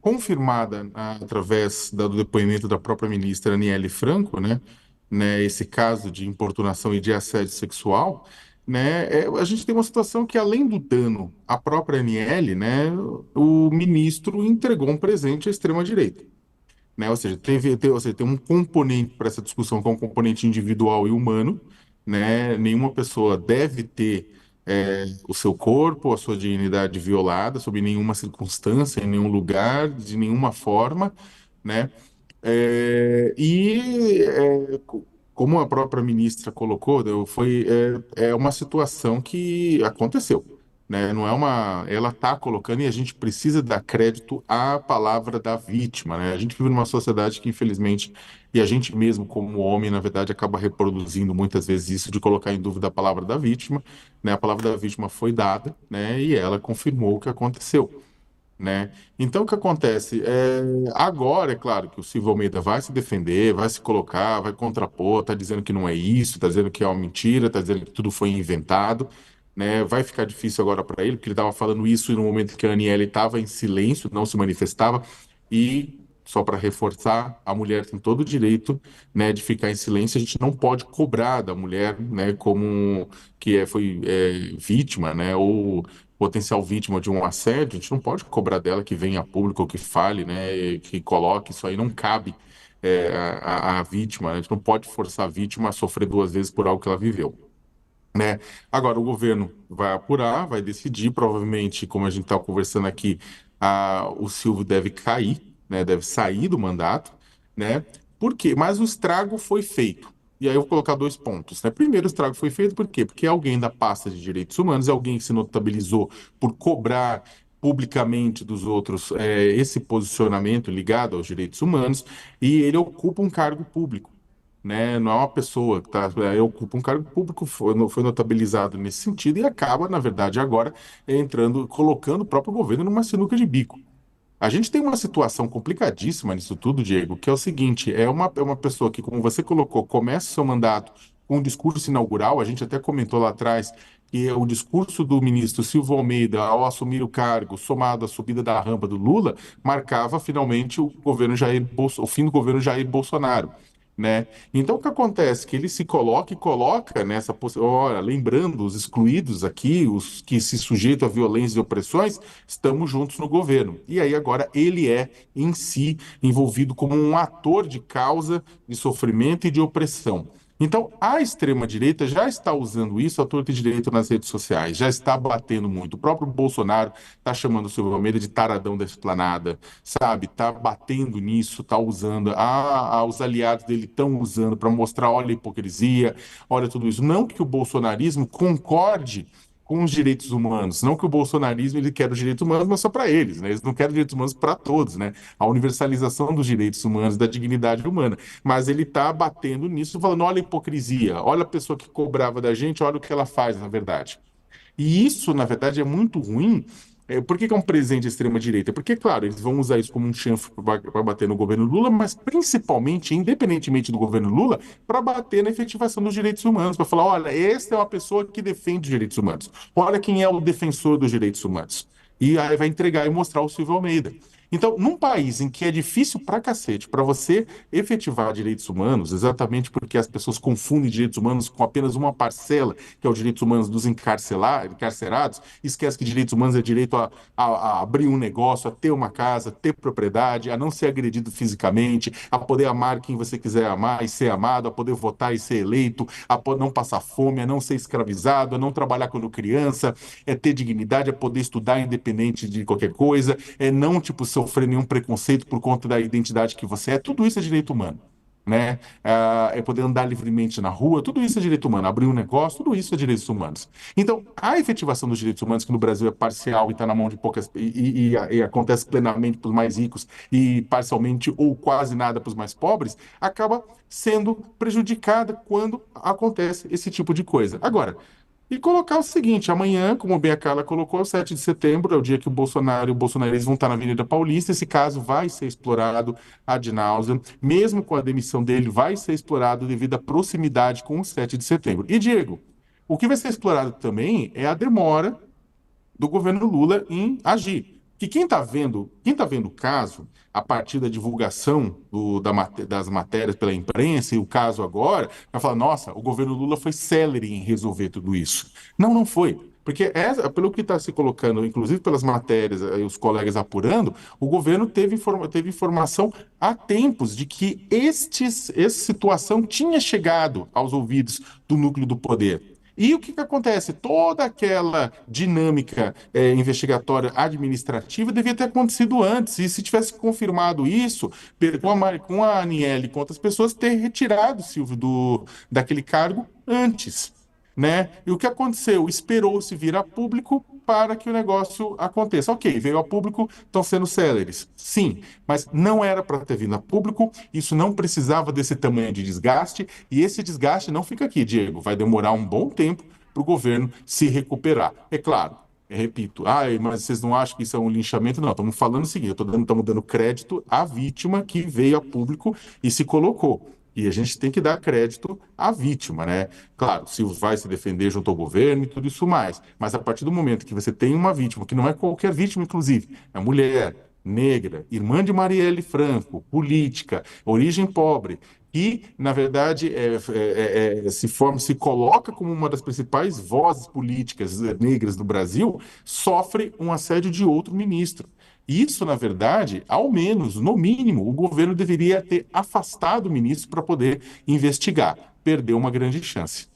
confirmada através do depoimento da própria ministra Aniele Franco, esse caso de importunação e de assédio sexual, a gente tem uma situação que, além do dano à própria Aniele, o ministro entregou um presente à extrema-direita. Ou seja, ou seja, tem um componente para essa discussão que é um componente individual e humano, Nenhuma pessoa deve ter o seu corpo, a sua dignidade violada sob nenhuma circunstância, em nenhum lugar, de nenhuma forma, né? Como a própria ministra colocou, é uma situação que aconteceu, Não é ela está colocando e a gente precisa dar crédito à palavra da vítima, A gente vive numa sociedade que, infelizmente, e a gente mesmo, como homem, na verdade, acaba reproduzindo muitas vezes isso de colocar em dúvida a palavra da vítima, A palavra da vítima foi dada, E ela confirmou o que aconteceu. Então, o que acontece? Agora, é claro que o Silvio Almeida vai se defender, vai se colocar, vai contrapor, está dizendo que não é isso, está dizendo que é uma mentira, está dizendo que tudo foi inventado, Vai ficar difícil agora para ele, porque ele estava falando isso no momento que a Aniele estava em silêncio, não se manifestava, e só para reforçar, a mulher tem todo o direito, de ficar em silêncio. A gente não pode cobrar da mulher, como foi vítima, ou potencial vítima de um assédio. A gente não pode cobrar dela que venha a público, que fale, que coloque isso aí. Não cabe a vítima, A gente não pode forçar a vítima a sofrer duas vezes por algo que ela viveu. Agora, o governo vai apurar, vai decidir, provavelmente, como a gente está conversando aqui, o Silvio deve cair, deve sair do mandato, Por quê? Mas o estrago foi feito. E aí eu vou colocar dois pontos, Primeiro, o estrago foi feito por quê? Porque alguém da pasta de direitos humanos, alguém que se notabilizou por cobrar publicamente dos outros esse posicionamento ligado aos direitos humanos, e ele ocupa um cargo público, Não é uma pessoa que ocupa um cargo público, foi notabilizado nesse sentido e acaba, na verdade, agora entrando, colocando o próprio governo numa sinuca de bico. A gente tem uma situação complicadíssima nisso tudo, Diego, que é o seguinte: é uma pessoa que, como você colocou, começa o seu mandato com um discurso inaugural. A gente até comentou lá atrás que o discurso do ministro Silvio Almeida, ao assumir o cargo, somado à subida da rampa do Lula, marcava finalmente o fim do governo Jair Bolsonaro. Então, o que acontece? Que ele se coloca e coloca nessa olha, lembrando os excluídos aqui, os que se sujeitam a violências e opressões, estamos juntos no governo. E aí agora ele é, em si, envolvido como um ator de causa de sofrimento e de opressão. Então, a extrema-direita já está usando isso à torta e direito nas redes sociais, já está batendo muito. O próprio Bolsonaro está chamando o Silvio Almeida de taradão da esplanada, sabe? Tá batendo nisso, tá usando. Os aliados dele estão usando para mostrar, olha a hipocrisia, olha tudo isso. Não que o bolsonarismo concorde com os direitos humanos, não que o bolsonarismo ele quer os direitos humanos, mas só para eles, Eles não querem direitos humanos para todos, A universalização dos direitos humanos, da dignidade humana. Mas ele está batendo nisso, falando, olha a hipocrisia, olha a pessoa que cobrava da gente, olha o que ela faz, na verdade. E isso, na verdade, é muito ruim. Por que que é um presente à extrema-direita? Porque, claro, eles vão usar isso como um chanfre para bater no governo Lula, mas principalmente, independentemente do governo Lula, para bater na efetivação dos direitos humanos, para falar, olha, esta é uma pessoa que defende os direitos humanos. Olha quem é o defensor dos direitos humanos. E aí vai entregar e mostrar o Silvio Almeida. Então, num país em que é difícil pra cacete para você efetivar direitos humanos, exatamente porque as pessoas confundem direitos humanos com apenas uma parcela, que é os direitos humanos dos encarcerados, esquece que direitos humanos é direito a abrir um negócio, a ter uma casa, ter propriedade, a não ser agredido fisicamente, a poder amar quem você quiser amar e ser amado, a poder votar e ser eleito, não passar fome, a não ser escravizado, a não trabalhar quando criança, é ter dignidade, é poder estudar independente de qualquer coisa, é não, tipo, sofrer nenhum preconceito por conta da identidade que você é. Tudo isso é direito humano. É poder andar livremente na rua, tudo isso é direito humano, abrir um negócio, tudo isso é direitos humanos. Então, a efetivação dos direitos humanos, que no Brasil é parcial e está na mão de poucas, e acontece plenamente para os mais ricos e parcialmente ou quase nada para os mais pobres, acaba sendo prejudicada quando acontece esse tipo de coisa. Agora, e colocar o seguinte: amanhã, como bem a Carla colocou, 7 de setembro, é o dia que o Bolsonaro e o bolsonarismo vão estar na Avenida Paulista. Esse caso vai ser explorado ad nauseam, mesmo com a demissão dele, vai ser explorado devido à proximidade com o 7 de setembro. E, Diego, o que vai ser explorado também é a demora do governo Lula em agir. que quem tá vendo o caso a partir da divulgação das matérias pela imprensa e o caso agora, vai falar, nossa, o governo Lula foi célere em resolver tudo isso. Não, não foi. Porque pelo que está se colocando, inclusive pelas matérias e os colegas apurando, o governo teve informação há tempos de que essa situação tinha chegado aos ouvidos do núcleo do poder. E o que que acontece? Toda aquela dinâmica investigatória administrativa devia ter acontecido antes. E se tivesse confirmado isso, com a Aniele e com outras pessoas, ter retirado o Silvio daquele cargo antes, né? E o que aconteceu? Esperou-se vir a público para que o negócio aconteça. Ok, veio a público, estão sendo céleres. Sim, mas não era para ter vindo a público, isso não precisava desse tamanho de desgaste, e esse desgaste não fica aqui, Diego. Vai demorar um bom tempo para o governo se recuperar. É claro, eu repito, mas vocês não acham que isso é um linchamento? Não, estamos falando o seguinte, estamos dando crédito à vítima que veio a público e se colocou. E a gente tem que dar crédito à vítima, né? Claro, se vai se defender junto ao governo e tudo isso mais. Mas a partir do momento que você tem uma vítima, que não é qualquer vítima, inclusive, é mulher, negra, irmã de Marielle Franco, política, origem pobre, e, na verdade, se coloca como uma das principais vozes políticas negras do Brasil, sofre um assédio de outro ministro. Isso, na verdade, ao menos, no mínimo, o governo deveria ter afastado o ministro para poder investigar. Perdeu uma grande chance.